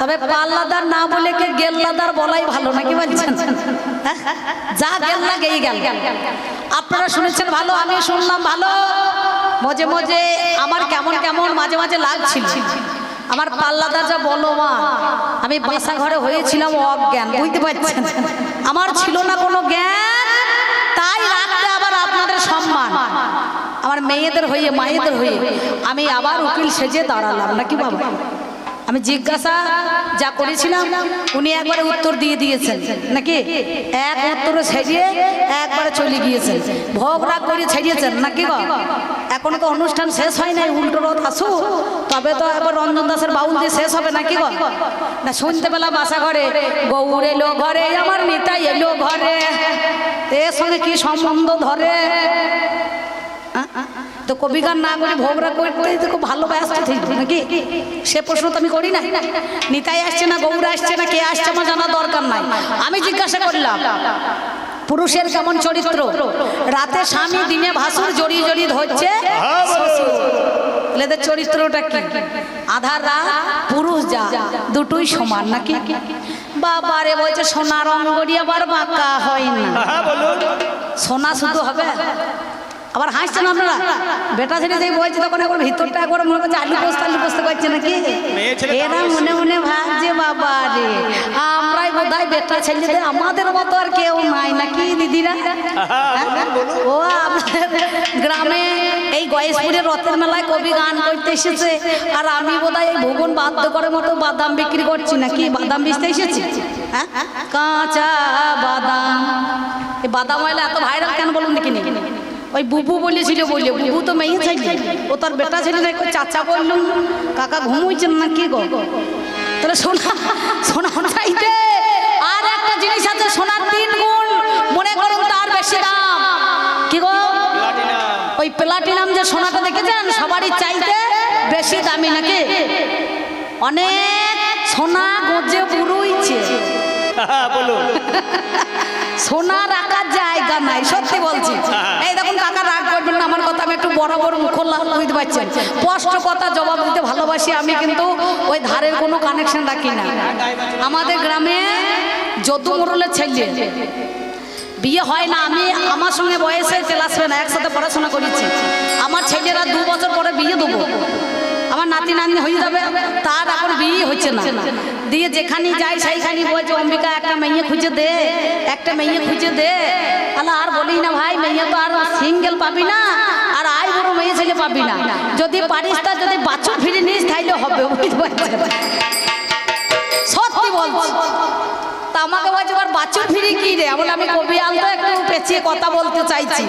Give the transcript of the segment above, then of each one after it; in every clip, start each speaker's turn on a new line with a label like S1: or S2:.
S1: তবে পাল্লাদার না বলে কে গেল্লাদার বলাই ভালো নাকি বলছেন? যা গেল্লা গেই গেল। আপনারা শুনেছেন ভালো, আমি শুনলাম ভালো। মাঝে মাঝে আমার কেমন কেমন মাঝে মাঝে লাগছিল। আমার পাল্লাদার যা বলো মা, আমি বাসা ঘরে হয়েছিলাম অজ্ঞান, বুঝতে পারছেন? আমার ছিল না কোনো জ্ঞান, তাই রাখতে আবার আপনাদের সম্মান। আমার মেয়েদের হয়ে মায়েদের হয়ে আমি আবার উকিল সেজে দাঁড়ালাম নাকি বাবা? আমি জিজ্ঞাসা যা করেছিলাম উনি একবারে উত্তর দিয়ে দিয়েছেন নাকি? এক উত্তরে ছেড়িয়ে একবারে চলে গিয়েছেন, ভোগ রাগ করে ছেড়িয়েছেন নাকি গো? এখনো তো অনুষ্ঠান শেষ হয় নাই, উল্টো রথ আসু তবে তো একবার রঞ্জন দাসের বাউল দিয়ে শেষ হবে নাকি গো? না শুনতে পেলাম বাসা ঘরে গৌর এলো ঘরে, আমার নিতাই এলো ঘরে, এর সঙ্গে কি সম্বন্ধ ধরে? তো কবি গান না করে ভোগরা করতে খুব ভালো ব্যস্ত থাকবে নাকি? সে প্রশ্ন তো আমি করি না। নিতাই আসছে না গৌরা আসছে না কে আসছে আমার জানা দরকার নাই। আমি জিজ্ঞাসা করলাম পুরুষের কেমন চরিত্র? রাতে স্বামী, দিনে ভাসুর, জড়িয়ে জড়িয়ে ধরছে এদের চরিত্রটা কি? আধার রাত পুরুষ যা দুটোই সমান নাকি? বাবারে বলছে সোনার অঙ্গড়ি আবার বাঁকা হয় না। সোনা শুধু হবে? আবার হাসছেন আপনারা? বেটা ছেলে যেই বলছে তখন একবার ভিতরটা একবার মনে করছে আলু পোস্ত করছে নাকি? এরা মনে মনে ভাবছে বাবা রে আমরাই বোধহয় বেটা ছেলেদের আমাদের মতো আর কেউ নাই নাকি দিদিরা? ও আপনাদের গ্রামে এই গয়েশপুরের রথের মেলায় কবি গান করতে এসেছে, আর আমি বোধহয় এই ভুবন বাধ্য করে মতো বাদাম বিক্রি করছি নাকি? বাদাম বেচতে এসেছি, হ্যাঁ কাঁচা বাদাম। এই বাদাম হইলে এত ভাইরাল কেন বলুন নাকি? ওই বুবু বলেছিল বলে, বুবু তো মেয়ে চাইলে ও তার বেটা ছেলে না, চাচা বললুম কাকা ঘুমোইছেন না কি গো? তাহলে সোনা সোনা চাইতে আর একটা জিনিস আছে, সোনার 3 গুণ মনে করুন তার বেশি দাম। কি গো? ওই প্লাটিনাম যে সোনাটা দেখেছেন সবারই চাইতে বেশি দামি নাকি? অনেক সোনা গজে বুড়ুইছে, সোনা রাখার জায়গা নাই, সত্যি বলছি। এই দেখুন কাকা রাগ করবেন না আমার কথা, আমি একটু বড় বড় মুখ বুঝতে পারছেন, স্পষ্ট কথা জবাব দিতে ভালোবাসি আমি, কিন্তু ওই ধারের কোনো কানেকশন রাখি না। আমাদের গ্রামে যদু মোড়লের ছেলে বিয়ে হয় না, আমি আমার সঙ্গে বয়সে ক্লাসে না একসাথে পড়াশোনা করেছি। আমার ছেলেরা 2 বছর পরে বিয়ে দেবো, আমার নাতি নাতনি হয়ে যাবে, তার এখন বিয়ে হচ্ছে না। দিয়ে যেখানে যাই সেইখানে বলছে অম্বিকা একটা মেয়ে খুঁজে দে, একটা মেয়ে খুঁজে দে। আল্লাহ আর বলি না ভাই, মেয়ে তো আর সিঙ্গেল পাবি না, আর আই বড় মেয়ে ছেলে পাবি না। যদি পারিস তা যদি বাছুর ফিরে নিস তাইলে হবে, বুঝতে পারছেন? সত্যি বলছি। তা আমাকে বলছে এবার বাছুর ফিরি কি রে? বলে আমি কবি আলতো একটু পেঁচিয়ে কথা বলতে চাইছি।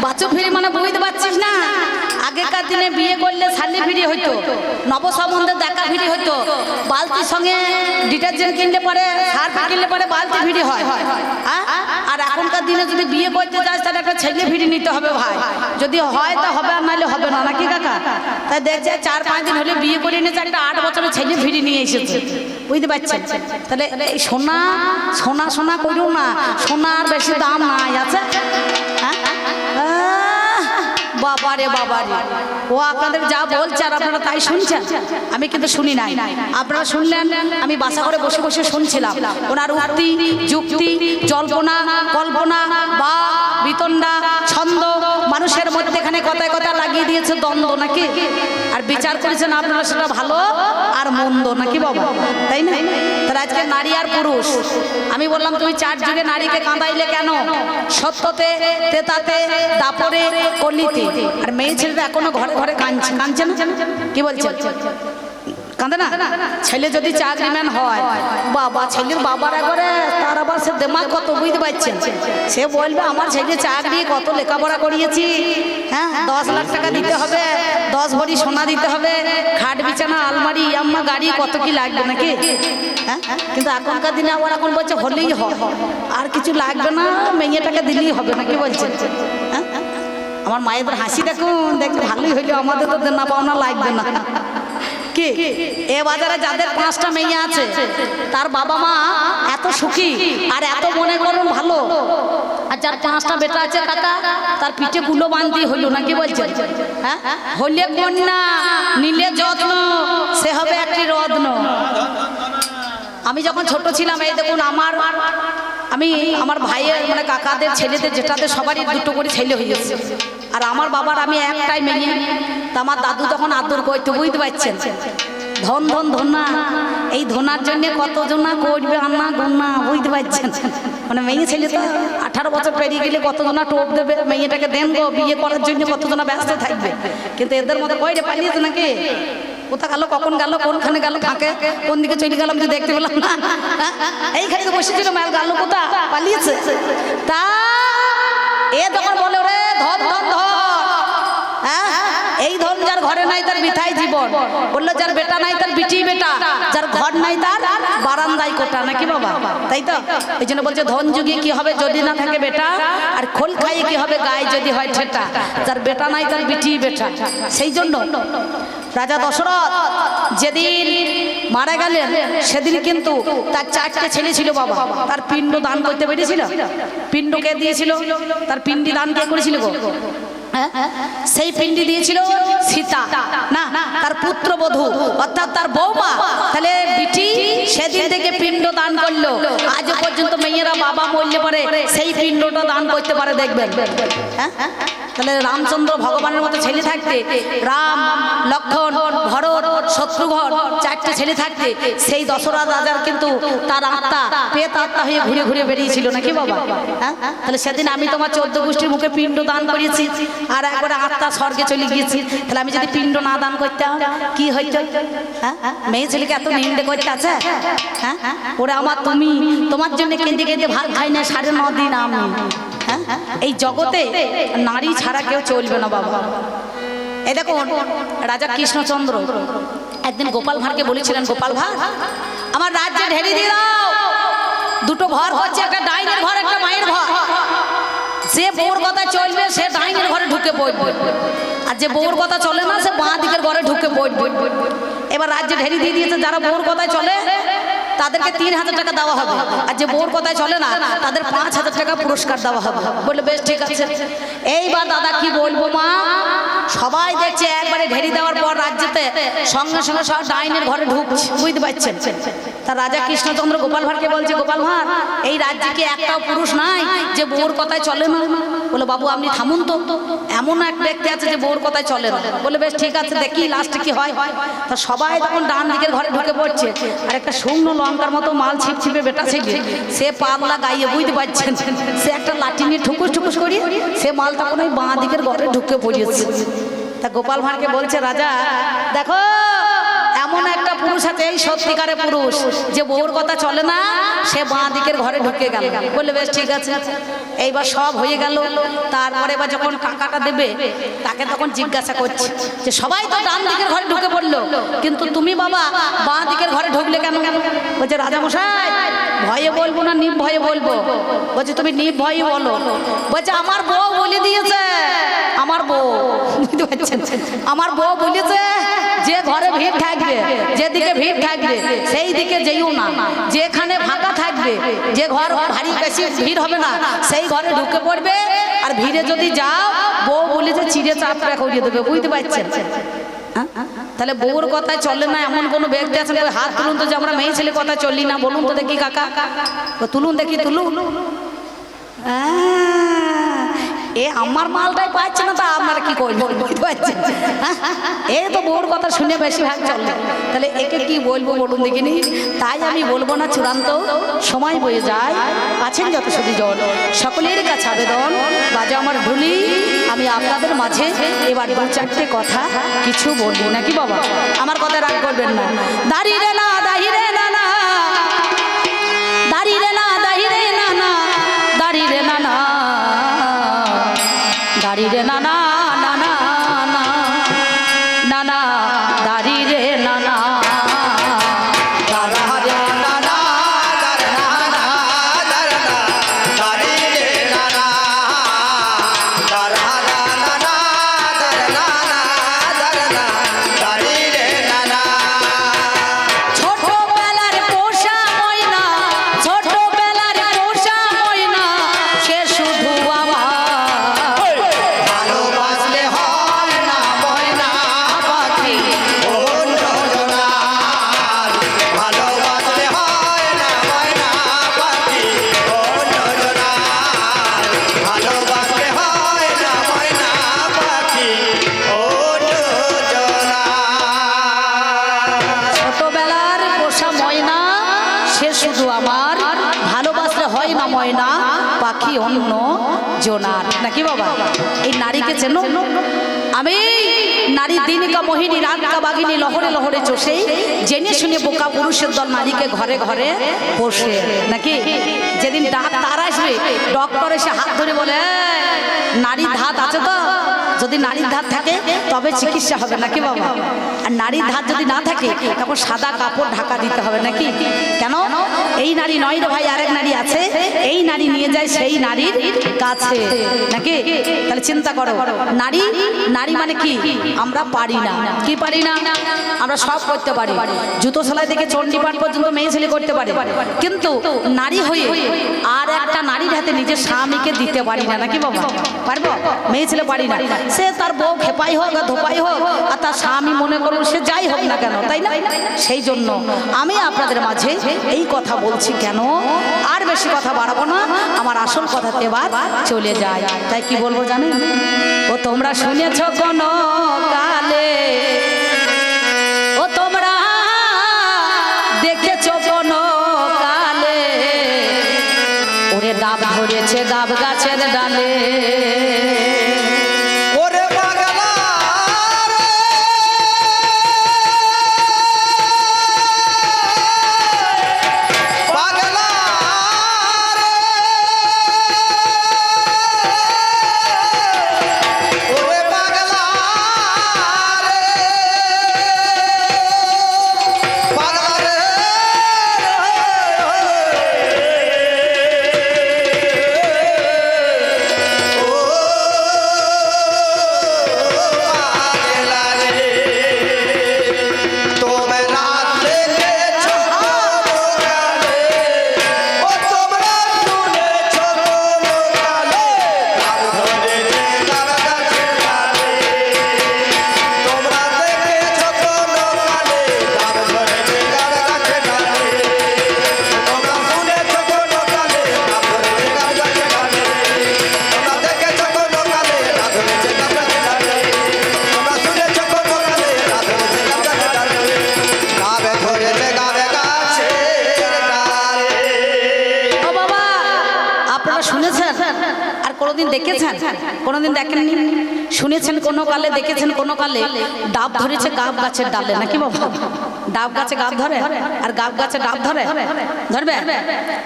S1: বাছুর ফিরি মানে বুঝতে পারছিস না? আগেকার দিনে বিয়ে করলে শালি ফিরি হইতো, নব সম্বন্ধে দেখা ফিরি হইতো, বালতির সঙ্গে ডিটারজেন্ট কিনলে পরে সার্ফ কিনলে পরে বালতি ফিরি হয়। আর এখনকার দিনে যদি বিয়ে করতে যাস তাহলে একটা ছেলে ফিরি নিতে হবে ভাই, যদি হয় তা হবে আর নাহলে হবে না নাকি কাকা? তাই দেখছে 4-5 দিন হলে বিয়ে করে নিয়েছে, একটা 8 বছরের ছেলে ফিরি নিয়ে এসেছে, বুঝতে পারছেন? তাহলে এই সোনা সোনা সোনা করুন না, সোনার বেশি দাম নাই আছে। বাবারে বাবারে, ও আপনাদের যা বলছে আর আপনারা তাই শুনছেন, আমি কিন্তু শুনি নাই। আপনারা শুনলেন, আমি বাসা করে বসে বসে শুনছিলাম ওনার উক্তি যুক্তি জল্পনা কল্পনা বা বিতণ্ডা ছন্দ, মানুষের মধ্যে এখানে কথায় কথা লাগিয়ে দিয়েছে দ্বন্দ্ব নাকি? আর বিচার করেছেন আপনারা সেটা ভালো আর মন্দ নাকি বাবা, তাই না? তাহলে আজকে নারী আর পুরুষ, আমি বললাম তুমি 4 যুগে নারীকে কাঁদাইলে কেন? সত্যতে, তেতাতে, দাপরে, কলিতে। আর মেয়ে ছেলেটা এখনো ঘরে ঘরে কাঁদছে না, কি বলছে? কাঁদে না? ছেলে যদি চাকরিম্যান হয়, বাবা ছেলের বাবার একবারে তার আবার সে দেমাগ কত, বুঝতে পারছেন? সে বলবে আমার ছেলে চাকরি কত লেখাপড়া করিয়েছি, হ্যাঁ 10 লাখ টাকা দিতে হবে, 10 ভরি সোনা দিতে হবে, খাট বিছানা আলমারি ইয়াম্মা গাড়ি কত কি লাগবে নাকি? হ্যাঁ, কিন্তু এখনকার দিনে আবার এখন বলছে হলেই হয়, আর কিছু লাগবে না, মেয়েটাকে দিলেই হবে নাকি বলছে? হ্যাঁ, আমার মায়েদের হাসি দেখুন, দেখতে ভালোই হইলো, আমাদের তো দেনা পাওনা লাগবে না কি? এ বাজারে যাদের 5টা মেয়ে আছে তার বাবা মা এত সুখী আর এত মনে করুন ভালো, আর যার 5টা বেটা আছে কাকা তার পিঠে গুলো বাঁধি হইল নাকি বলছেন? হ্যাঁ, হলে কন্যা নিলে যত্ন সে হবে একটি রত্ন। আমি যখন ছোট ছিলাম, এই দেখুন আমার ভাইয়ের মানে কাকাদের ছেলেদের যেটাতে সবারই দুটো করে ছেলে হয়ে গেছে, আর আমার বাবার আমি একটাই মেয়ে। তা আমার দাদু তখন আদর করতে, বুঝতে পারছেন, ধন ধন ধনা, এই ধনার জন্য কতজনা করবে আন্না গন্না, বুঝতে পারছেন। মানে মেয়ে ছেলে তো 18 বছর পেরিয়ে গেলে কতজনা টোপ দেবে, মেয়েটাকে দেন গো বিয়ে করার জন্য কতজনা ব্যস্ত থাকবে। কিন্তু এদের মতো কই রে পালিয়েছে নাকি, কোথা গেল, কখন গেল, কোনখানে গেল, ফাঁকে কোন দিকে চলে গেলাম যে দেখতে পেলাম না। এইখানে তো বসেছিল, মাল গেল কোথা, পালিয়েছে। তা এ তখন বলে রে ধন ধন ধন, হ্যাঁ এই ধন যার ঘরে নাই তার বিথাই জীবন। বললো যার বেটা নাই তার বিটি বেটা, যার ঘর নাই তার বারান্দায় কোটা, নাকি বাবা? তাই তো এই জন্য বলছে ধন যুগে কি হবে যদি না থাকে বেটা, আর খোল খাইয়ে কি হবে গায়ে যদি হয় ঠেটা। যার বেটা নাই তার বিটি বেটা। সেই জন্য রাজা দশরথ যেদিন মারা গেলেন সেদিন কিন্তু তার 4টে ছেলে ছিল বাবা, তার পিণ্ড দান করতে পেরেছিল। পিণ্ড কে দিয়েছিল? তার পিণ্ডি দান কে করেছিল গো? সেই পিণ্ডি দিয়েছিল সীতা, না তার পুত্রবধূ অর্থাৎ তার বৌমা। তাহলে বিটি সেদিন থেকে পিণ্ড দান করলো। আজ পর্যন্ত মেয়েরা বাবা মরলে পরে সেই পিণ্ডটা দান করতে পারে, দেখবেন। তাহলে রামচন্দ্র ভগবানের মতো ছেলে থাকতে, রাম লক্ষ্মণ ভরত শত্রুঘ্ন 4টে ছেলে থাকতে, সেই দশরথ রাজার কিন্তু তার আত্মা পেট আত্মা হয়ে ঘুরে ঘুরে বেরিয়েছিল, নাকি বাবা? তাহলে সেদিন আমি তোমার 14 গোষ্ঠীর মুখে পিণ্ড দান করেছি, আর একবারে আত্মা স্বর্গে চলে গিয়েছি। তাহলে আমি যদি পিণ্ড না দান করতাম কি হইতো? মেয়ে ছেলেকে এত নিন্দে করতে আছে? ওরে আমার তুমি, তোমার জন্য কেঁদে কেঁদে ভাত খাই না 9.5 দিন আমি। এই জগতে নারী ছাড়া কেউ চলবে না বাবা। এই দেখুন রাজা কৃষ্ণচন্দ্র একদিন গোপাল ভাঁড়কে বলেছিলেন, গোপাল ভাঁড় আমার রাজ্যে ঢেলে দিয়ে দাও, দুটো ঘর হচ্ছে, একটা ডাইনের ঘর একটা মায়ের ঘর। যে বউর কথা চলবে সে ডাইনের ঘরে ঢুকে পড়বে, আর যে বউর কথা চলে না সে বাঁ দিকের ঘরে ঢুকে পড়বে। এবার রাজ্যে ঢেলে দিয়ে দিয়েছে, যারা বউর কথায় চলে তাদেরকে 3000 টাকা দেওয়া হবে, আর যে বউর কথায় চলে না তাদের 5000 টাকা পুরস্কার দেওয়া হবে। বললে বেশ ঠিক আছে। এইবার দাদা কি বলবো মা, সবাই দেখছে একবারে ঢেরি দেওয়ার পর রাজ্যেতে সঙ্গে সঙ্গে সব ডাইনের ঘরে ঢুকছে, বুঝতে পারছেন। তা রাজা কৃষ্ণচন্দ্র গোপাল ভাঁড়কে বলছে, গোপাল ভাঁড় এই রাজ্যে কি একটাও পুরুষ নাই যে বউর কথায় চলে না? বলে বাবু আপনি থামুন তো, এমন এক ব্যক্তি আছে যে বউর কথায় চলে না। বলে বেশ ঠিক আছে, দেখি লাস্টে কি হয়। তা সবাই তখন ডান দিকের ঘরে ঢুকে পড়ছে, আর একটা শুকনো লঙ্কার মতো মাল ছিপছিপে বেটা ছিল, সে পাতলা গাইয়ে, বুঝতে পারছেন, সে একটা লাঠি নিয়ে ঠুকুস ঠুকুস করি সে মাল তখন ওই বাঁ দিকের ঘরে ঢুকে পড়িয়েছে। তা গোপাল ভাঁড়কে বলছে, রাজা দেখো এমন একটা পুরুষ আছে, এই সত্যিকারে পুরুষ যে বউর কথা চলে না, সে বাঁ দিকের ঘরে ঢুকে গেল। বললে বেশ ঠিক আছে। এইবার সব হয়ে গেল। তারপরে এবার যখন টাকাটা দেবে তাকে তখন জিজ্ঞাসা করছে যে সবাই তো ডান দিকের ঘরে ঢুকে পড়লো, কিন্তু তুমি বাবা বাঁ দিকের ঘরে ঢুকলে কেন? বলছে রাজা মশাই ভয়ে বলবো না নির্ভয়ে বলবো? বলছে তুমি নির্ভয়ে বলো। বলছে আমার বউ বলে দিয়েছে, আমার বউ, বুঝতে পারছেন, আমার বউ বলেছে যে ঘরে ভিড় থাকবে, যেদিকে ভিড় থাকবে সেই দিকে যেও না, যেখানে ফাঁকা থাকবে, যে ঘর ভারী বেশি ভিড় হবে না সেই ঘরে ঢুকে পড়বে, আর ভিড়ে যদি যাও বউ বলেছে চিড়ে চাপড়া করিয়ে দেবে, বুঝতে পারছেন। তাহলে বউর কথায় চলে না এমন কোন ব্যক্তি আছেন? হাত তুলুন তো, যে আমরা মেয়ে ছেলে কথা চলি না, বলুন তো দেখি কাকা, তুলুন দেখি, তুলুন। এ আমার মালটাই পাচ্ছে না, তা আপনারা কি করবেন? বুঝতে পারছেন, এই তো বউর কথা শুনে বেশিরভাগ চলে। তাহলে একে কি বলবো বলুন দেখিনি? তাই আমি বলবো না, চূড়ান্ত সময় বয়ে যায়, আছেন যত শুধু জন, সকলের কাছে আবেদন বাজা আমার ঢুলি, আমি আপনাদের মাঝে এবার 2-4টে কথা কিছু বলবো, নাকি বাবা? আমার কথা রাগ করবেন না। দাঁড়িয়ে না দাঁড়িয়ে না না, দাঁড়িয়ে না দাঁড়িয়ে না না, দাঁড়িয়ে না না, দাঁড়িয়ে না না না না না না, দাঁড়িয়ে না না, সে শুধু আমার, ভালোবাসলে হয় না ময়না পাখি অন্য জোনার। নাকি বাবা? এই নারীকে চেনো? আমি নারী দিনকা মোহিনী রাতকা বাগিনী লহরে লহরে চষে, জেনে শুনে বোকা পুরুষের দল নারীকে ঘরে ঘরে পোষে। নাকি? যেদিন ডাক্তার আসবে, ডক্টর এসে হাত ধরে বলে নারীর ধাত আছে তো? যদি নারীর ধাত থাকে তবে চিকিৎসা হবে। নাকি বাবা? আর নারীর ধাত যদি না থাকে তখন সাদা কাপড় ঢাকা দিতে হবে। নাকি? কেন? এই নারী নয় রে ভাই, আরেক নারী আছে, এই নারী নিয়ে যায় সেই নারীর কাছে। নাকি? তাহলে চিন্তা করো, নারী নারী মানে কি? আমরা পারি না। কি পারি না? আমরা সব করতে পারি, জুতো সেলাই থেকে চণ্ডীপাঠ পর্যন্ত মেয়ে ছেলে করতে পারে, কিন্তু নারী হয়ে আর একটা নারীর হাতে নিজের স্বামীকে দিতে পারি না। নাকি বাবা? পারবো? মেয়ে ছেলে পারি না। সে তার বউ খেপাই হোক আর ধোপাই হোক, আর তার স্বামী মনে করুন সে যাই হোক না কেন, তাই না? সেই জন্য আমি আপনাদের মাঝে এই কথা বলছি। কেন? আর বেশি কথা বাড়াবো না, আমার আসল কথাতে এবার চলে যায়। তাই কি বলবো জানেন? ও তোমরা শুনেছ কোন কালে, ও তোমরা দেখেছ কোন কালে, ওরে ডাব ধরেছে ডাব গাছের ডালে, দেখেছেন? কোনোদিন দেখেননি? শুনেছেন কোনো কালে, দেখেছেন কোনো কালে ডাব ধরেছে গাব গাছের ডালে। নাকি বাবা? ডাব গাছে গাব ধরে আর গাব গাছে ডাব ধরে? ধরবে?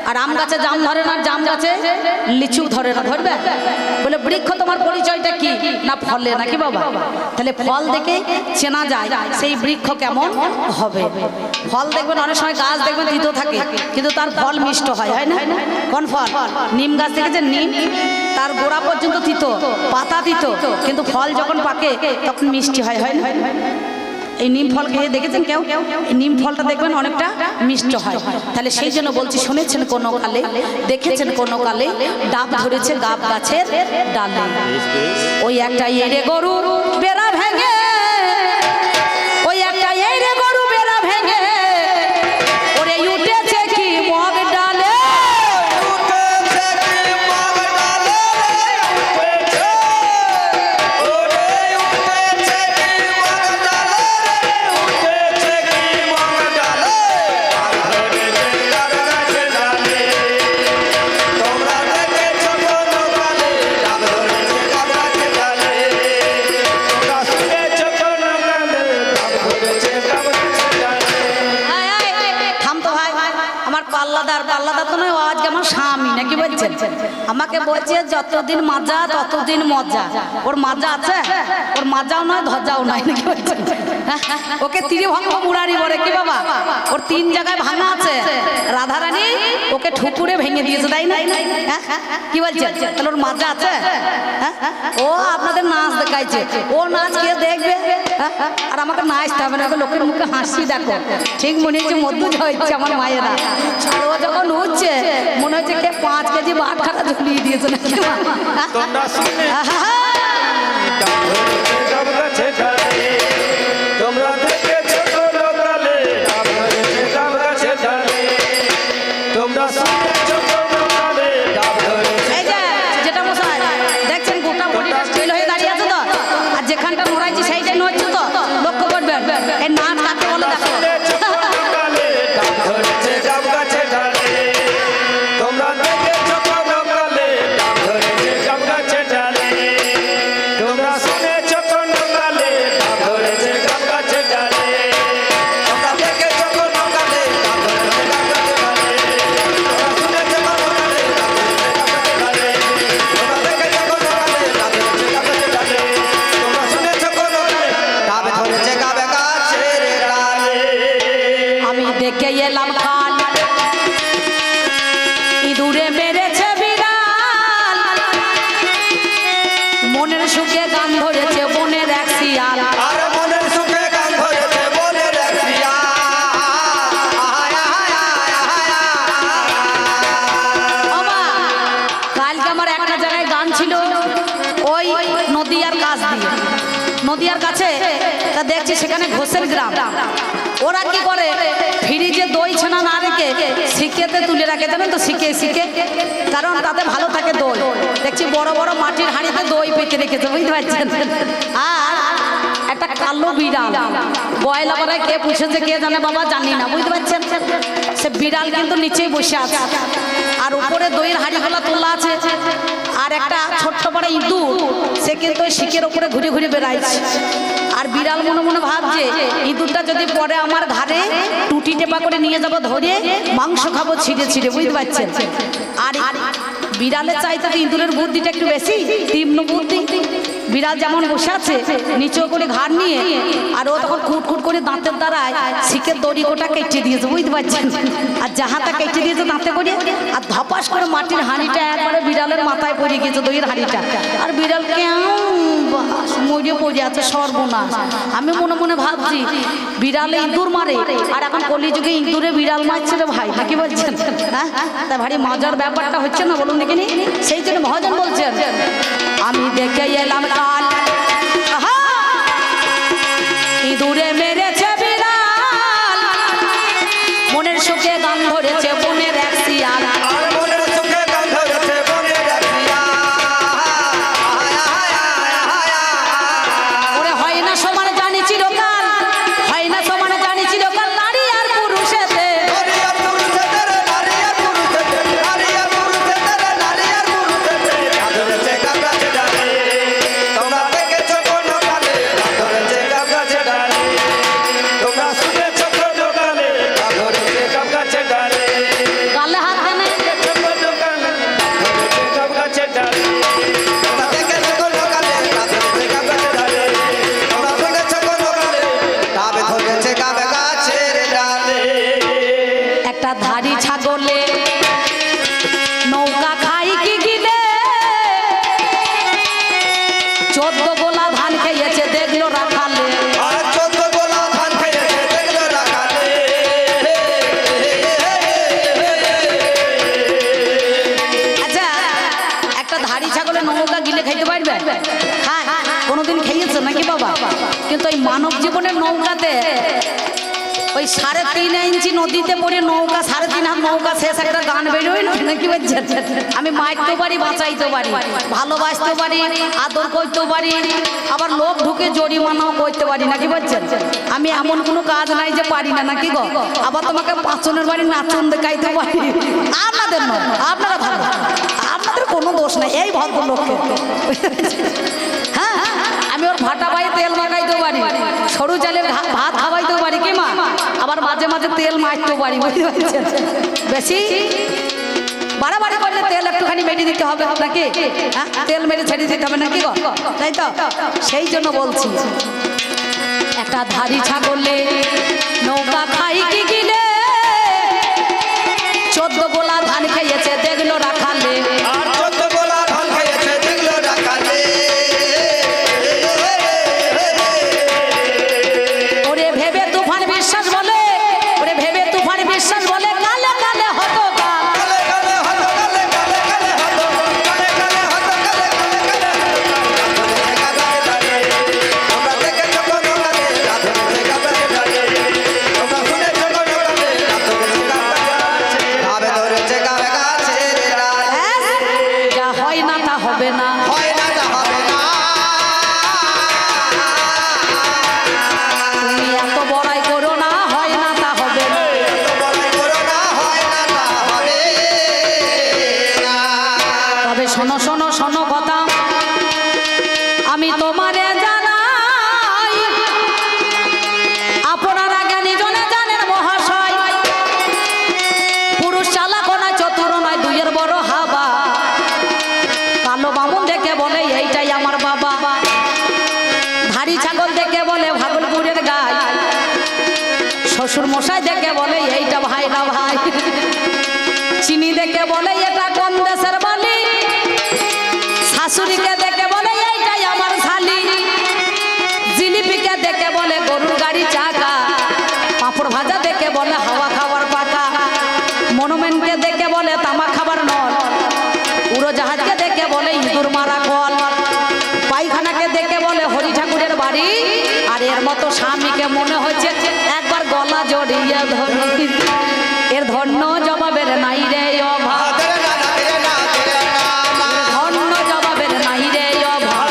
S1: আর আম গাছে জাম ধরে না, জাম গাছে লিচু ধরে না, ধরবে? বলে বৃক্ষ তোমার পরিচয়টা কি? না ফলে। নাকি বাবা? তাহলে ফল দেখে চেনা যায় সেই বৃক্ষ কেমন হবে। ফল দেখবেন অনেক সময় গাছ দেখবেন তিতো থাকে, কিন্তু তার ফল মিষ্ট হয়, হয় না? কোন ফল? নিম গাছ দেখেছেন? নিম তার গোড়া পর্যন্ত তিতো, পাতা তিতো, কিন্তু ফল যখন পাকে তখন মিষ্টি হয়, হয় না? এই নিম ফল খেয়ে দেখেছেন কেউ? এই নিম ফলটা দেখবেন অনেকটা মিষ্ট হয়। তাহলে সেই জন্য বলছি, শুনেছেন কোনো কালে, দেখেছেন কোনো কালে ডাব ধরেছে গাব গাছের ডালে, ওই একটা এড়ে গরু বেড়া ভেঙে, ওই একটা এড়ে গরু বেড়া ভেঙে, ওরে উঠেছে কি মগ ডালে, আমাকে বলছে যতদিন মাজা ততদিন মজা। ওর মাজা আছে? ওর মাজাও নয় ধজাও নয়। নাকি বলছে? ওকে তীরে ভাঙা মুরারি বলে। কি বাবা? ওর 3 জায়গায় ভাঙা আছে। রাধারানী ওকে ঠুকুরে ভেঙে দিয়েছে, তাই না? কি বলছে? তাহলে ওর মাজা আছে? ও আপনাদের নাচ দেখাইছে, ও নাচ কে দেখবে? আর আমাকে নাচতে হবে না, লোকের মুখে হাসি দেখো। ঠিক মনে হচ্ছে মধ্য হচ্ছে আমার মায়েরা। ও যখন উঠছে মনে হচ্ছে কে 5 কেজি বাট খাটা ঝুলিয়ে দিয়েছে। তোমরা যেটা মশাই দেখছেন গোটা বডিটা স্টিল হয়ে দাঁড়িয়ে আছে তো, আর যেখানটা নড়াইছে সেইটাই নড়ছে তো, লক্ষ্য করবেন। এই নাচ কাকে বলে দেখো। দেখে এলাম কাল ইঁদুরে মেরেছে বিড়াল মনের সুখে গান ধরেছে বনের এক শিয়াল নদিয়ার কাছে তা দেখছি সেখানে ঘোষের গ্রাম ওরা কি করে ফ্রিজে দই ছানা না রেখে শিকেতে তুলে রাখে জানেন তো শিকে শিকে কারণ তাতে ভালো থাকে দই দেখছি বড় বড় মাটির হাঁড়িতে দই পেতে রেখেছে বুঝতে পারছেন আর একটা কালো বিড়াল বয়লা পাড়ায় কে পুষেছে কে জানে বাবা জানি না বুঝতে পারছেন সে বিড়াল কিন্তু নিচেই বসে আছে আর উপরে দইয়ের হাঁড়িগুলো তোলা আছে আর একটা ছোট্ট বড় ইঁদুর সে কিন্তু ওই শিকের উপরে ঘুরে ঘুরে বেড়াইছে আর বিড়াল মনে মনে ভাবছে ইঁদুরটা যদি পরে আমার ঘাড়ে টুটি টেপা করে নিয়ে যাবো ধরে মাংস খাবো ছিঁড়ে ছিঁড়ে বুঝতে পারছেন আর বিড়ালের চাইতে তো ইঁদুরের বুদ্ধিটা একটু বেশি তীক্ষ্ণ বুদ্ধি বিড়াল যেমন বসে আছে নিচেও করে ঘাড় নিয়ে আর ও তখন খুঁট করে দাঁতের দ্বারায় শিকের দড়ি কোটা কেটে দিয়েছে বুঝতে পারছেন আর যাহাটা কেটে দিয়েছে দাঁতে করে আর ধপাস করে মাটির হাঁড়িটা একবারে বিড়ালের মাথায় পড়ে গিয়েছে দইয়ের হাঁড়িটা আর বিড়াল মরিয়ে পড়ে আছে সর্বনাশ আমি মনে মনে ভাবছি বিড়ালে ইঁদুর মারে আর এখন কলিযুগে ইঁদুরে বিড়াল মারছে রে ভাই নাকি বলছেন হ্যাঁ তা ভারী মজার ব্যাপারটা হচ্ছে না বলুন দেখিনি সেই জন্য মহাজন বলছেন আমি দেখে এলাম কাল ইঁদুরে মেরেছে বিড়াল মনের সুখে গান ধরেছে বনের এক শিয়াল ওরে হয় না সমান জানি চিরকাল হয় না সমান জানি চিরকাল নারী আর পুরুষেতে ধারি ছাগলে নৌকা খাই কি গিলে 14 গোলা ধান খেয়েছে দেখলো রাখালে আচ্ছা একটা ধারি ছাগলে নৌকা গিলে খাইতে পারবে হ্যাঁ কোনোদিন খেয়েছে নাকি বাবা কিন্তু ওই মানব জীবনের নৌকাতে ওই 3.5 ইঞ্চি নদীতে পড়ে নৌকা 3.5 হাত নৌকা শেষ একটা গান বেরোয় নাকি বলছেন আমি মারতে পারি বাঁচাইতে পারি ভালোবাসতে পারি আদর করতে পারি আবার লোক ঢুকে জরিমানাও করতে পারি নাকি বলছেন আমি এমন কোনো কাজ নাই যে পারি না নাকি গো আবার তোমাকে পাঁচজনের বাড়ি নাচন দেখাইতে পারি আপনাদের নয় আপনারা ভালো আপনাদের কোনো দোষ নাই এই ভদ্রলোককে হ্যাঁ আমি ওর ভাটা বাইয়ে তেল মাখাইতেও পারি সরু চালের ভাত খাওয়াইতেও পারি কি মা আবার মাঝে মাঝে তেল মাখতেও পারি বুঝতে পারছেন বেশি বাড়াবাড়ি করলে তেল একটুখানি মেরে দিতে হবে আপনাকে হ্যাঁ তেল মেরে ছেড়ে দিতে হবে নাকি গো তাই তো সেই জন্য বলছি একটা ধারি ছাগলে নৌকা খাই কি গিলে 14 গোলা ধান খেয়েছে দেখলো রাখালে
S2: আর 14 গোলা ধান খেয়েছে দেখলো রাখালে
S1: ওরে ভেবে তুফান বিশ্বাস বলে ওরে ভেবে তুফান বিশ্বাস বলে কালে কালে হতো
S2: কালে কালে হতো কালে কালে কালে হতো কালে কালে হতো কালে কালে কালে আমরা দেখে যখন কালে রাধে গাবে
S1: শ্বশুর মশাই দেখে বলে এইটা ভাই না ভাই, চিনি দেখে বলে এটা কোন দেশের বালি, শাশুড়িকে দেখে বলে এইটাই আমার শালি, জিলিপিকে দেখে বলে গরুর গাড়ি চাকা, পাঁপড় ভাজা দেখে বলে হাওয়া খাবার পাকা, মনুমেন্টকে দেখে বলে তামাক খাবার নল, উড়োজাহাজকে দেখে বলে ইঁদুর মারা কল, পায়খানাকে দেখে বলে হরি ঠাকুরের বাড়ি, আর এর মতো স্বামীকে মনে হচ্ছে একবার গলা জড়িয়ে ধরি, এর ধন্য জবাবের নাই রে অভাব, ধন্য জবাবের নাই রে অভাব,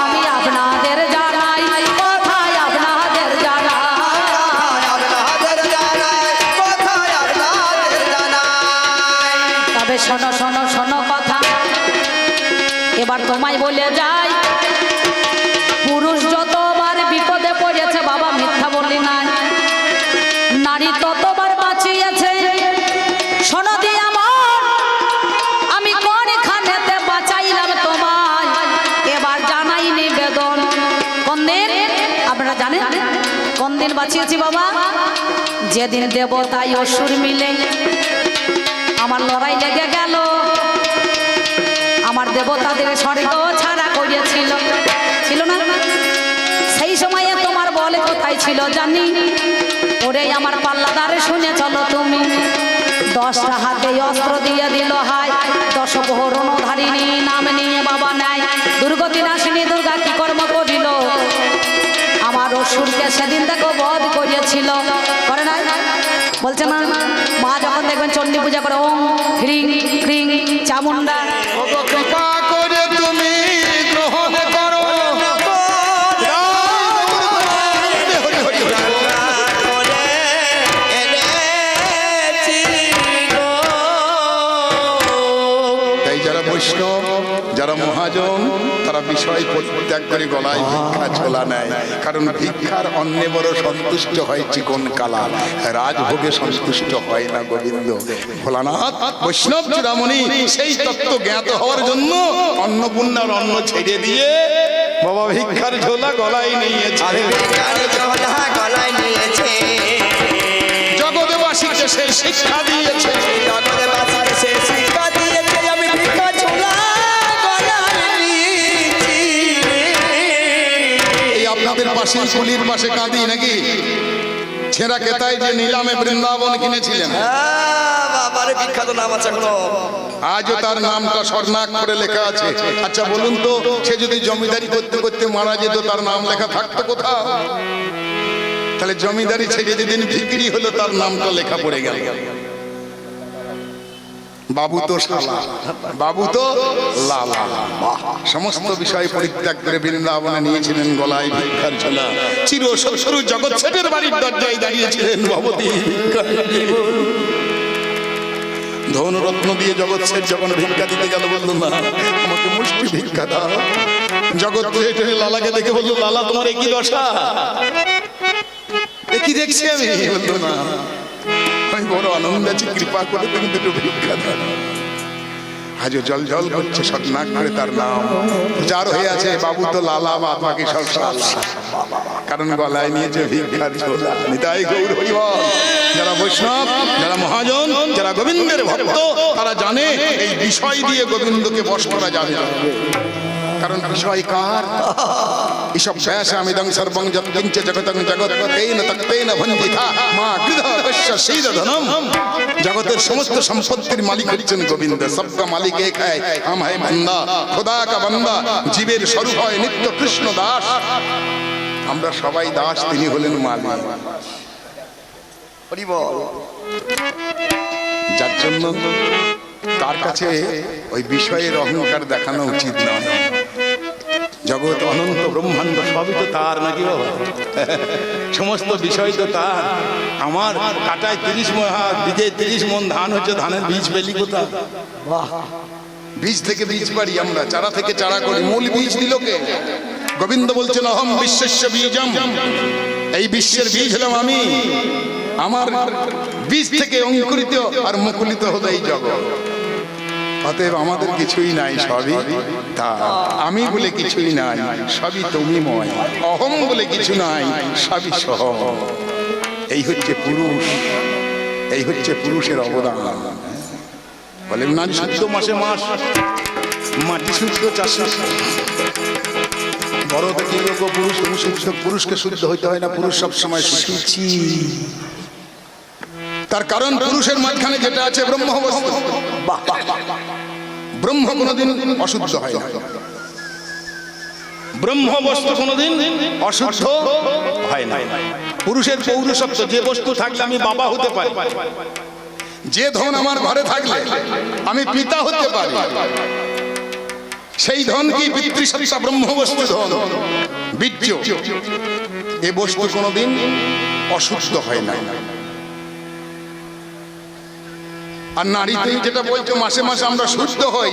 S1: আমি আপনাদের জানাই কথায় আপনাদের জানাই, তবে শোনো শোনো শোনো কথা, এবার তোমায় বলে যাই, পুরুষ যতবার বিপদে পড়েছে বাবা মিথ্যা বলি নাই, নারী ততবার বাঁচিয়েছে, শোনো দি আমার, আমি কোন খানেতে বাঁচাইলাম তোমায়, এবার জানাই নিবেদন, কোন দিন আপনারা জানেন কোন দিন বাঁচিয়েছি বাবা, যেদিন দেবতাই অসুর মিলে আমার লড়াই লেগে গেল, আমার দেবতাদের স্বর্গ ছাড়া করিয়েছিল, ছিল না সেই সময়ে তোমার বলে কোথায় ছিল জানি, ওরে আমার পাল্লাদারে শুনে চলো তুমি, 10টা হাতে অস্ত্র দিয়ে দিল হায়, 10 প্রহরণধারিণী নাম নিয়ে বাবা নেয়, দুর্গতি নাশিনী দুর্গা কি কর্ম করিল, আমার অসুরকে সেদিন দেখো বধ করিয়েছিল, করে না বলছে না, মা যখন দেখবেন চণ্ডী পূজা করে ওম হ্রিং হ্রিং চামুন্ডা,
S2: কৃপা করে তুমি গ্রহণ করো, তাই যারা বৈষ্ণব যারা মহাজন তারা বিষয় পরিত্যাগ করে গলায় ভিক্ষা ঝোলা নেয়, কারণ ভিক্ষার অন্নে বড় সন্তুষ্ট হয় চিকন কালা, রাজভোগে সন্তুষ্ট হয় না গোবিন্দ। ভোলানাথ বৈষ্ণব চূড়ামণি সেই তত্ত্ব জ্ঞাত হওয়ার জন্য অন্নপূর্ণার অন্ন ছেড়ে দিয়ে বাবা ভিক্ষার ঝোলা গলায় নিয়েছে, জগৎবাসীকে সে শিক্ষা দিয়েছে, আপনাদের পাশে কুলির পাশে কাঁদি নাকি, ছেঁড়া কেতায় যে নিলামে বৃন্দাবন কিনেছিলেন,
S3: বাবারে বিখ্যাত নাম আছে এখনো,
S2: আজও তার নামটা স্বর্ণাক্ষরে লেখা আছে। আচ্ছা বলুন তো, সে যদি জমিদারি করতে করতে মারা যেত তার নাম লেখা থাকতো কোথাও? তাহলে জমিদারি ছেড়ে যেদিন বিক্রি হলো তার নামটা লেখা পড়ে গেল, বাবু তো শালা, বাবু তো লালা। সমস্ত বিষয় পরিত্যাগ করে বৃন্দাবনে নিয়েছিলেন গলায় ভিক্ষার ঝোলা, চির শ্বশুর জগৎ ছেটের বাড়ির দরজায় দাঁড়িয়েছিলেন ভবতী, ধনরত্ন দিয়ে জগৎ শেঠ যখন ভিক্ষা দিতে গেল বললো না আমাকে মুষ্টি ভিক্ষা দাও, জগৎ শেঠ লালাকে দেখে বললো লালা তোমার একই দশা, একই দেখছি আমি, বললো না আমি বড় আনন্দ আছি, কৃপা করে তুমি দুটো ভিক্ষা দাও। আজও জল জল করছে স্বর্ণাক করে তার নাম, যার হয়ে আছে বাবু তো লালা, বাদ বাকি সব শালা, কারণ গলায় নিয়েছে ভিক্ষার ঝোলা। নিতাই গৌর হরি বল। যারা বৈষ্ণব যারা মহাজন যারা গোবিন্দের ভক্ত তারা জানে এই বিষয় দিয়ে গোবিন্দকে বশ করা যাবে না, কারণ বিষয় কার, এসব ব্যাস আমিদং সর্বং যৎকিঞ্চ জগতং জগৎ তেন তক্তেন ভঞ্জিতা মা গৃহ কস্য শীলধনম, জগতের সমস্ত সম্পত্তির মালিক হচ্ছেন গোবিন্দ, সবকা মালিক এক হয়, হাম হয় বান্দা, খোদা কা বান্দা, জীবের স্বরূপ হয় নিত্য কৃষ্ণ দাস, আমরা সবাই দাস, তিনি হলেন মালিক।
S3: হরি বল।
S2: যার জন্য তার কাছে ওই বিষয়ের অহংকার দেখানো উচিত নয়। জগৎ অনন্ত ব্রহ্মাণ্ড সবই তো তার নাকি বাবা, সমস্ত বিষয় তো তার। আমার কাটায় 30 মন, বীজে 30 মন ধান হচ্ছে, ধানের বীজ পেলি কোথা? বীজ থেকে বীজ পারি আমরা, চারা থেকে চারা করি, মূল বীজ দিল কে? গোবিন্দ বলছেন অহম বিশ্বস্য বীজম, এই বিশ্বের বীজ হলাম আমি, আমার বীজ থেকে অঙ্কুরিত আর মুকুলিত হলো এই জগৎ। অতএব আমাদের কিছুই নাই, সবই তা। আমি বলে কিছুই নাই, সবই তুমিময়। অহং বলে কিছু নাই, সবই সহ। এই হচ্ছে পুরুষ, এই হচ্ছে পুরুষের অবদান। বলে নারী শুদ্ধ মাসে মাস, মাটি শুদ্ধ চাষে। বড় দেখি লোক পুরুষ শুদ্ধ, পুরুষকে শুদ্ধ হইতে হয় না, পুরুষ সবসময় শুচি। তার কারণ পুরুষের মাঝখানে যেটা আছে ব্রহ্ম বস্তু। ব্রহ্ম কোনোদিন অশুদ্ধ হয় না, ব্রহ্ম বস্তু কোনোদিন অশুদ্ধ হয় না। পুরুষের পৌরসত্ব, যে বস্তু থাকলে আমি বাবা হতে পারি, যে ধন আমার ঘরে থাকলে আমি পিতা হতে পারি, সেই ধন কি পিতৃসত্তা, ব্রহ্ম বস্তু ধন, বীর্য। এ বস্তু কোনোদিন অশুদ্ধ হয় না। আর নারী তুমি যেটা বলছো মাসে মাসে আমরা শুদ্ধ হই,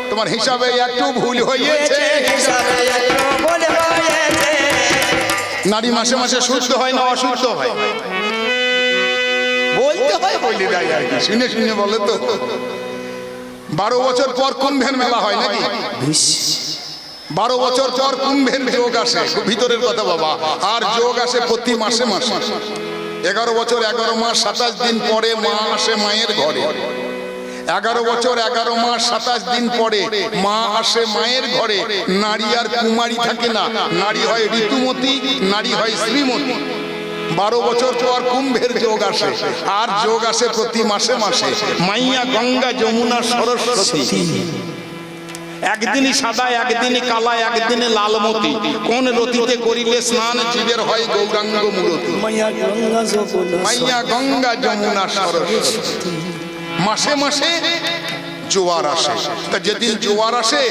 S2: তোমার হিসাবে একটু ভুল হয়েছে। নারী মাসে মাসে শুদ্ধ হয় না অশুদ্ধ হয়? বলতে হয়, বলে দেয় আর কি, শুনে শুনে বলে তো। 12 বছর পর কুম্ভের মেলা হয় নাকি? 12 বছর পর কুম্ভের যোগ আসে, ভিতরের কথা বাবা। আর যোগ আসে প্রতি মাসে মাসে। 11 বছর 11 মাস 27 দিন পরে মা আসে মায়ের ঘরে। 11 বছর 11 মাস 27 দিন পরে মা আসে মায়ের ঘরে। নারী আর কুমারী থাকে না, নারী হয় ঋতুমতী, নারী হয় শ্রীমতী। 12 বছর পর কুম্ভের যোগ আসে, আর যোগ আসে প্রতি মাসে মাসে। মাইয়া গঙ্গা যমুনা সরস্বতী, একদিনই সাদা, একদিনই কালা, একদিনে লালমতি। কোন রতিতে করিলে স্নান জীবের হয় গৌরাঙ্গ মূরতি। মাইয়া গঙ্গা যমুনা সরস্বতী। মাসে মাসে জোয়ার আসে। তা যেদিন জোয়ার আসে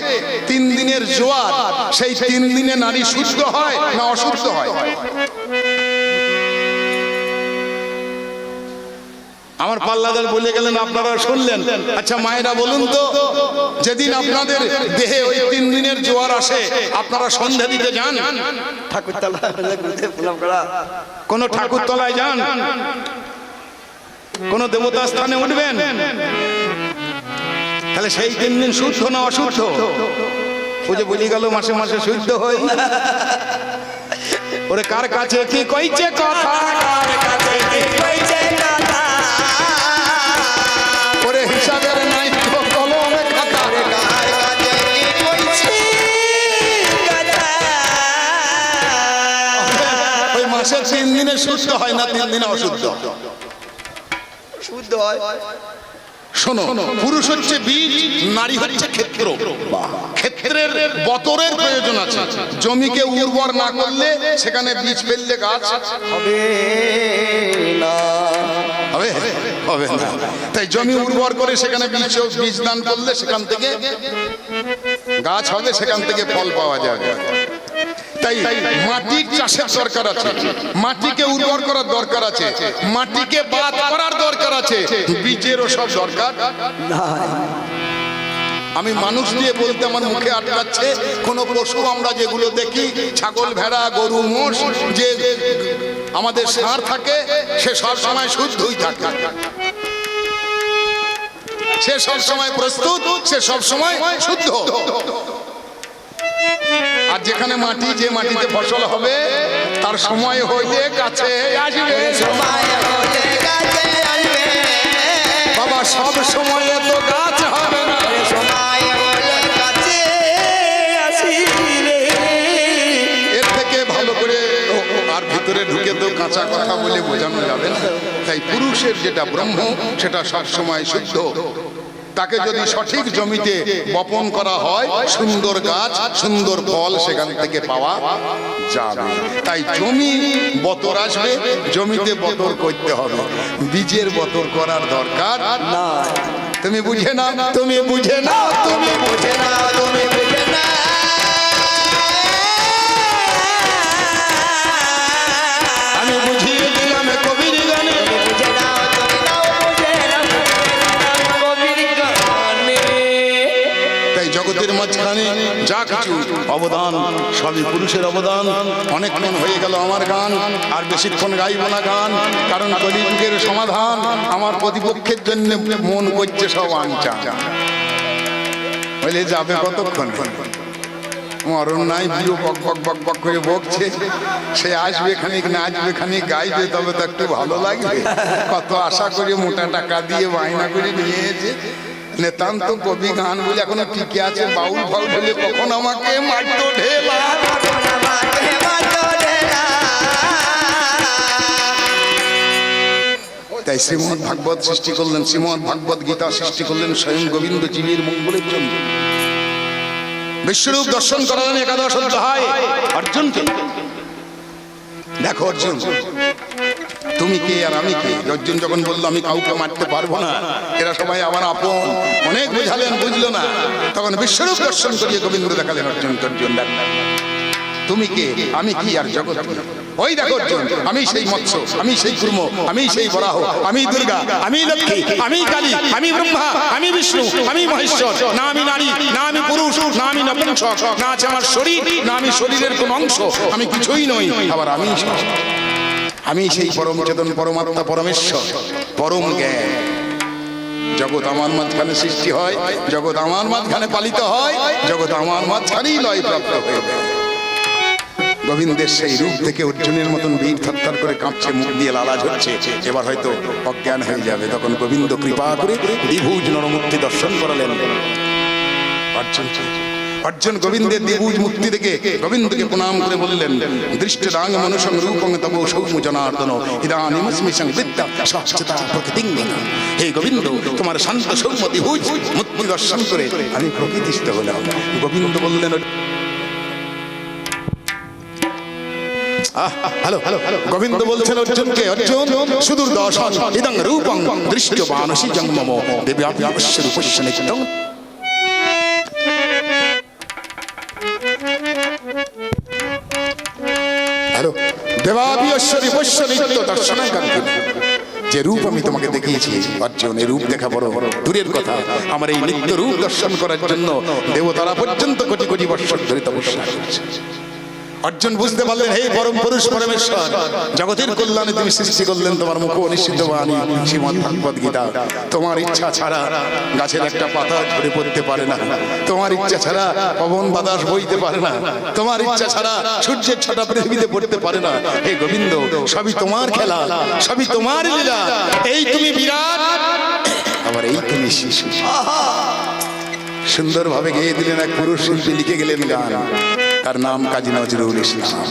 S2: 3 দিনের জোয়ার, সেই 3 দিনে নারী শুদ্ধ হয় না অশুদ্ধ হয়? আমার পাল্লাদার বলে গেলেন, আপনারা শুনলেন। আচ্ছা মায়েরা বলুন তো, যেদিন আপনাদের দেহে ওই 3 দিনের জোয়ার আসে, আপনারা সন্ধ্যা দিতে যান? কোন ঠাকুরতলায় যান? কোন দেবতা স্থানে উঠবেন? তাহলে সেই 3 দিন শুদ্ধ না অশুদ্ধ? ও যে বলি গেল মাসে মাসে শুদ্ধ হই। ওরে কার কাছে কি কইছে কথা, কার কাছে কি কইছে কথা, ওরে হিসাবের নাই কলমে খাতা, কার কাছে কি কইছে কথা। ওই মাসে 3 দিনে শুদ্ধ হয় না, 3 দিনে অশুদ্ধ?
S3: শুদ্ধ হয়।
S2: শোনো, পুরুষ হচ্ছে বীজ, নারী হচ্ছে ক্ষেত্র। ক্ষেত্রের বতরের প্রয়োজন আছে। জমিকে উর্বর না করলে সেখানে বীজ ফেললে গাছ হবে না, হবে না। তাই জমি উর্বর করে সেখানে বীজ দান করলে সেখান থেকে গাছ হবে, সেখান থেকে ফল পাওয়া যাবে। তাই মাটির চাষের দরকার আছে, মাটিকে উর্বর করার দরকার আছে, মাটিকে বাদ করার দরকার আছে, বীজেরও সব দরকার নাই। আমি মানুষ দিয়ে বলতে আমার মুখে আটকাচ্ছে। কোন পশু আমরা যেগুলো দেখি, ছাগল, ভেড়া, গরু, মোষ, যে আমাদের ষাঁড় থাকে, সে সব সময় শুদ্ধই থাকে, সে সব সময় প্রস্তুত, সে সব সময় শুদ্ধ। আর যেখানে মাটি, যে মাটিতে ফসল হবে, তার সময় হইলে কাছে আসবে, বাবা সব সময়ে তো গাছ হবে না। এর থেকে ভালো করে আর ভিতরে ঢুকে তো কাঁচা কথা বলে বোঝানো যাবে না। তাই পুরুষের যেটা ব্রহ্ম, সেটা সব সময় শুদ্ধ। তাকে যদি সঠিক জমিতে বপন করা হয়, সুন্দর গাছ, সুন্দর ফল সেখান থেকে পাওয়া যাবে। তাই জমি বতর আসবে, জমিতে বতর করতে হবে, বীজের বতর করার দরকার না। তুমি বুঝে না, তুমি বুঝে না, তুমি বুঝে না, তুমি বুঝে না। আমি বুঝিয়ে দিলাম কবির গানে, জগতের মাঝখানে যা কিছু অবদান সবই পুরুষের অবদান। অনেকক্ষণ হয়ে গেল আমার গান, আর বেশিক্ষণ গাইব না গান, কারণ কলিযুগের সমাধান আমার প্রতিপক্ষের জন্য মন করছে সব আনচা। বলে যাবে কতক্ষণ? মরণ নাই, বিও বক বক বক বক করে বকছে। সে আসবে খানিক, নাচবে খানিক, গাইবে, তবে তো একটু ভালো লাগবে। কত আশা করে মোটা টাকা দিয়ে বায়না করে নিয়েছে। নেতান্ত কবি গান বলে এখনো টিকে আছে। বাউল ফাউল হলে কখন আমাকে মারতো ঢেলা। তাই শ্রীমদ্ ভাগবত সৃষ্টি করলেন, শ্রীমদ্ ভাগবত গীতা সৃষ্টি করলেন স্বয়ং গোবিন্দ জীবের মঙ্গলের জন্য। বিশ্বরূপ দর্শন করালেন একাদশ অধ্যায় অর্জুনকে। দেখো অর্জুন, তুমি কে আর আমি কে? অর্জুন যখন বললো আমি কাউকে মারতে পারবো না, এরা সবাই আমার আপন, অনেক বুঝালেন, বুঝলো না। তখন বিশ্বরূপ দর্শন করিয়ে গোবিন্দ দেখালেন অর্জুন, অর্জুন দেখ তুমি কে, আমি কি আর জগৎ কি? ওই দেখো অর্জুন, আমি সেই মৎস্য, আমি সেই কুর্ম, আমি সেই বরাহ, আমি দুর্গা, আমি লক্ষ্মী, আমি কালী, আমি ব্রহ্মা, আমি বিষ্ণু, আমি মহেশ্বর। না আমি নারী, না আমি পুরুষ, না আমি নপুংসক, না আছে আমার শরীর, না আমি শরীরের কোন অংশ। আমি কিছুই নই, আবার আমি সেই পরম চেতন, পরমাত্মা, পরমেশ্বর, পরম জ্ঞান। জগৎ আমার মাঝখানে সৃষ্টি হয়, জগৎ আমার মাঝখানে পালিত হয়, জগৎ আমার মাঝখানেই লয় প্রাপ্ত হয়ে যায়। গোবিন্দের সেই রূপ থেকে অর্জুনের মতন বীর থরথর করে কাঁপছে, মুখ দিয়ে লালা ঝরছে। এবার হয়তো অজ্ঞান হয়ে যাবে। তখন গোবিন্দ কৃপা করে দ্বিভুজ নরমূর্তি দর্শন করালেন অর্জুন। গোবিন্দের দ্বিভুজ মুক্তি দেখে গোবিন্দকে প্রণাম করে বললেন, দৃষ্টদাং মনুষং রূপং তব সৌম্য জনার্দন ইদানিমস্মি সংবিদ্যা সচ্চিতা প্রকৃতিং। হে গোবিন্দ, তোমার শান্ত সৌম্য দ্বিভুজ মুক্তি দর্শন করে আমি প্রকৃতিস্থ হলাম। গোবিন্দ বললেন, গোবিন্দ বলছেন অর্জুনকে, অর্জুন সুদূর দর্শন ইদং রূপং দৃষ্টবানসি জন্মম দেব্যাপি অবশ্য রূপস্য নিত্যং। হ্যালো, দেবাপি অবশ্য রূপস্য নিত্য দর্শনাং কাঙ্ক্ষিত। যে রূপ আমি তোমাকে দেখিয়েছি অর্জুন, এই রূপ দেখা বড় দূরের কথা। আমার এই নিত্য রূপ দর্শন করার জন্য দেবতারা পর্যন্ত কোটি কোটি বৎসর ধরে তপস্যা করছে। অর্জুন বুঝতে পারলেন, হে পরম পুরুষ পরমেশ্বর, জগতের কল্যাণে তুমি সৃষ্টি করলেন তোমার মুখ অনিষিদ্ধ বাণী শ্রীমদ্ ভাগবত গীতা। তোমার ইচ্ছা ছাড়া গাছের একটা পাতা ঝরে পড়তে পারে না, তোমার ইচ্ছা ছাড়া পবন বাতাস বইতে পারে না, তোমার ইচ্ছা ছাড়া সূর্যের ছটা পৃথিবীতে পড়তে পারে না। হে গোবিন্দ, সবই তোমার খেলা, সবই তোমার লীলা। এই তুমি বিরাট, আবার এই তুমি শিশু। সুন্দরভাবে গেয়ে দিলেন এক পুরুষ শিল্পী, লিখে গেলেন গান। তার নাম কাজী নজরুল ইসলাম।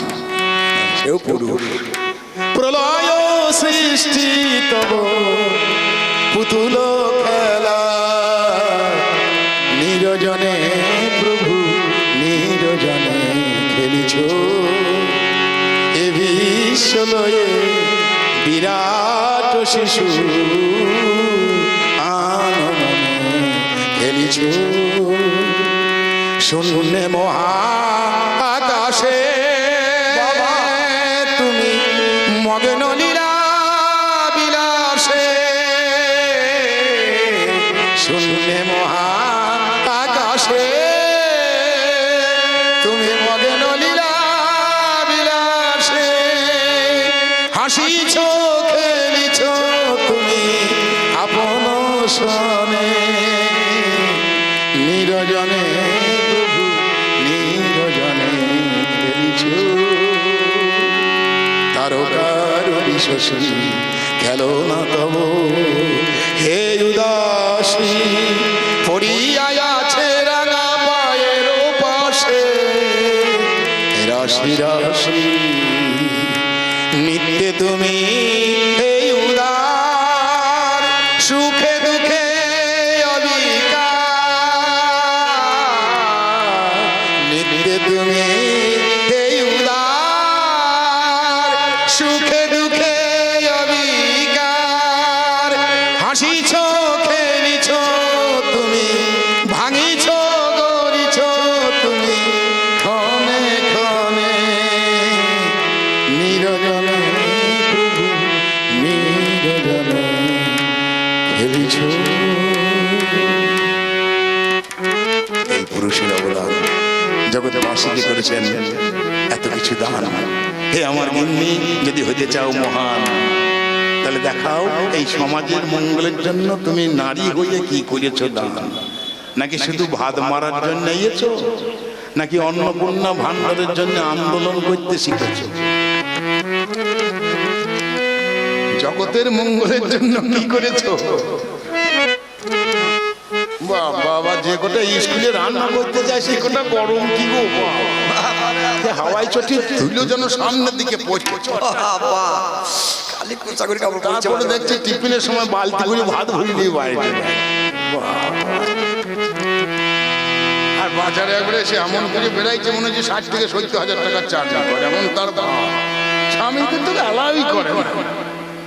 S2: সেও পুরুষ। প্রলয় সৃষ্টি তব পুতুল খেলা, নিরজনে প্রভু নিরজনে খেলিছ। এ বিশ্বলয়ে বিরাট শিশু আনমনে খেলিছ। শূন্যে মহা আকাশে তুমি মগ্ন লীলা বিলাসে। শূন্যে মহা আকাশে তুমি মগ্ন লীলা বিলাসে। হাসিছ খেলিছ তুমি আপন সনে, নিরজনে প্রভু নিরজনে খেলিছ। তারকার বিশ্বসী খেলো না তব, হে উদাসী পড়িয়া আছে রাঙা পায়ের পাশে। রাশি রাশি নিত্যে তুমি এই উদার, সুখে দুঃখে তুমি এই উদার, সুখে দুঃখে অবিকার। হাসিছ খেলিছ তুমি, ভাঙিছ গড়িছ তুমি ক্ষণে ক্ষণে। নিরজনে প্রভু নিরজনে খেলিছ। এই পুরুষের অবদান জগতে বাসিকে করেছেন এত কিছু দান। হে আমার গিন্নি, যদি হতে চাও মহান, তাহলে দেখাও এই সমাজের মঙ্গলের জন্য তুমি নারী হয়ে কি করেছো দান। নাকি শুধু ভাত মারার জন্য এসেছো, নাকি অন্নপূর্ণা ভান্ডারের জন্য আন্দোলন করতে শিখেছো? জগতের মঙ্গলের জন্য কি করেছো? বাবা, যে কোটা স্কুলে রান্না করতে যায় সে কোটা গরম কি গো, হাওয়াই চটি ধুলো যেন সামনের দিকে পড়ছে।
S3: খালি কোচা করে কাপড় পরছে।
S2: তারপরে দেখছি টিফিনের সময় বালতি করে ভাত ভরি নিয়ে বাইরে চলে যায়। আর বাজারে একবারে এসে এমন করে বেড়াইছে মনে হচ্ছে 60 থেকে 70 হাজার টাকার চাকরি করে, এমন তার স্বামী কিন্তু অ্যালাউই করে না।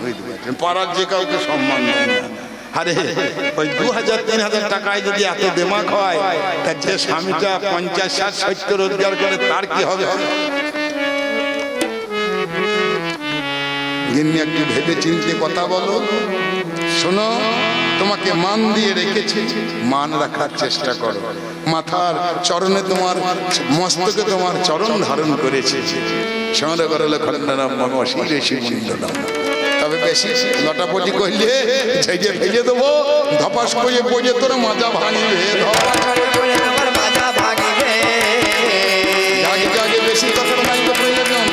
S2: বুঝতে পারছেন, পাড়ার যে কাউকে সম্মান দেয় না। আরে ওই 2000-3000 টাকায় যদি এত দেমাক হয়, তা যে স্বামীটা 50-60-70 রোজগার করে তার কি হবে? গিন্নি একটু ভেবে চিন্তে কথা বলো। শোনো, তোমাকে মান দিয়ে রেখেছি, মান রাখার চেষ্টা করো। মাথার চরণে তোমার, মস্তকে তোমার চরণ ধারণ করেছে। সঙ্গে করলে খন্ডনাম মম শিরেশি মণ্ডলম। তবে বেশি লটাপটি করলে ছেড়ে ফেলে দেবো, ধপাস করে পড়ে তোর মাজা ভাঙিবে। আগে বেশি কথা নাই তো প্রয়োজন।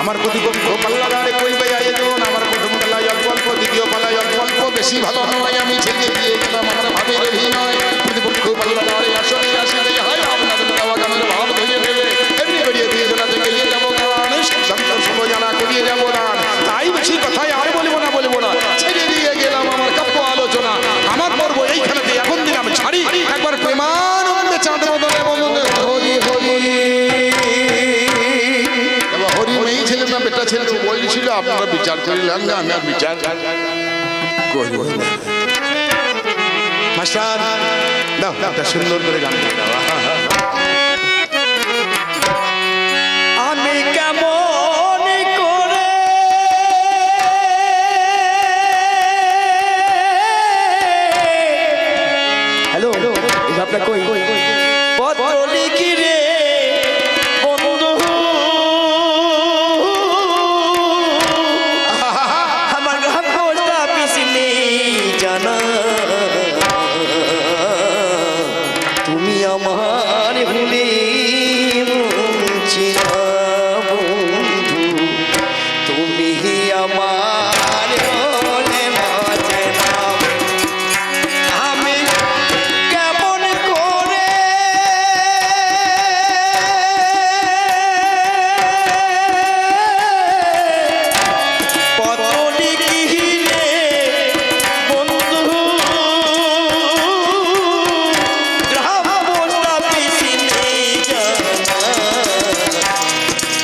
S2: আমার প্রতিপক্ষ পাল্লা দাঁড়ে কইবে আয়োজন, আমার প্রথম পাল্লায় অল্প অল্প, দ্বিতীয় পাল্লায় অল্প অল্প, বেশি ভালো নয় আমি ছেড়ে দিয়ে গেলাম। আমরা ভাবের অভিনয়, প্রতিপক্ষ পাল্লা দাঁড়ে আসলে আসলে হয় আপনাদের আগামের ভাব ধরে দেবে, এমনি করিয়ে দিয়ে জোড়া থেকে গিয়ে যাবো গান, সিদ্ধান্ত সময় জানা করিয়ে যাবো না। তাই বেশি কথাই আর বলবো না, ছেড়ে দিয়ে গেলাম আমার কাব্য আলোচনা। আমার পর্ব এইখানেতে এখন দিলাম ছাড়ি, একবার প্রেমানন্দে চাঁদ বদলে বদলে হরি হরি। এবার হরি মেয়ে ছেলে না বেটা ছেলে বলছিল, আপনারা বিচার করিলেন না, আমি আর বিচার করব না। মাস্টার দাও, একটা সুন্দর করে গান দাও।
S3: আমি কেমন করে হ্যালো আপনার কই পত্র লিখি রে বন্ধু, আমার গ্রাম পোস্ট অফিস নেই জানা, তুমি আমার ভুলে মুছিনা বন্ধু, তুমি আমার বলে মাঝে নাম। আমি কেমন করে পত্র লিখি রে বন্ধু, গ্রাম পোস্ট অফিস নেই জানা,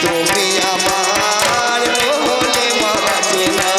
S3: তুমি আমার হলে মাঝে না।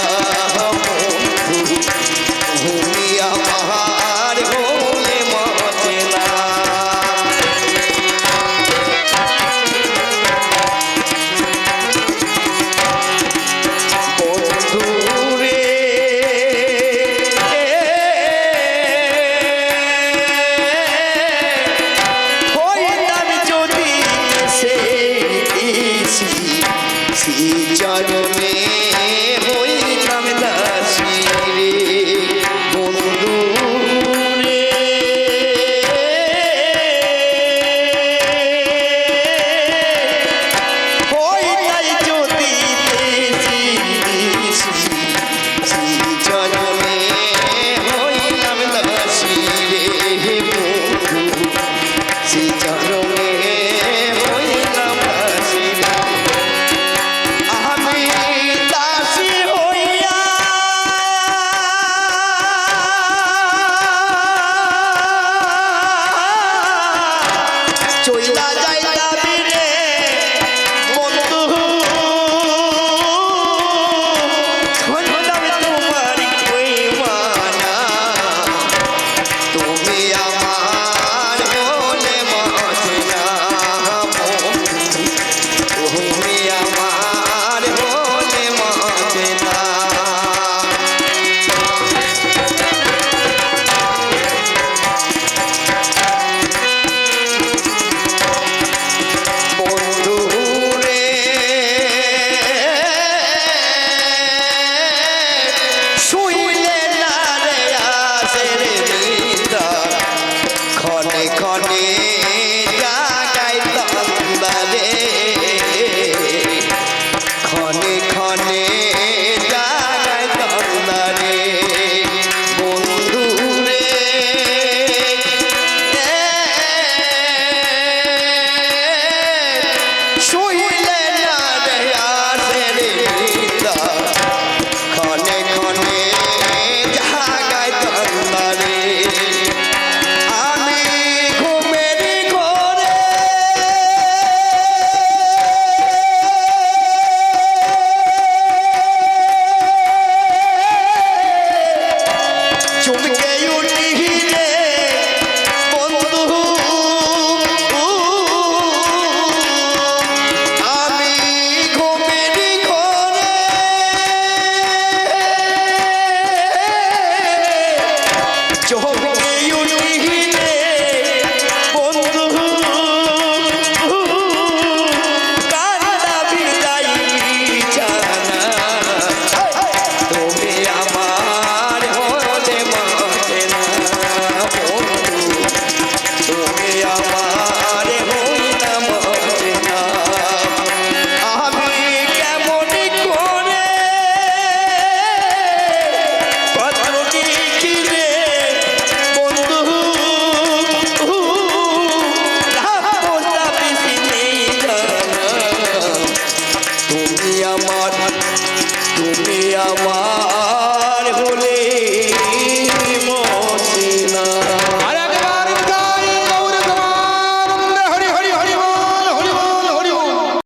S3: তুমি আমার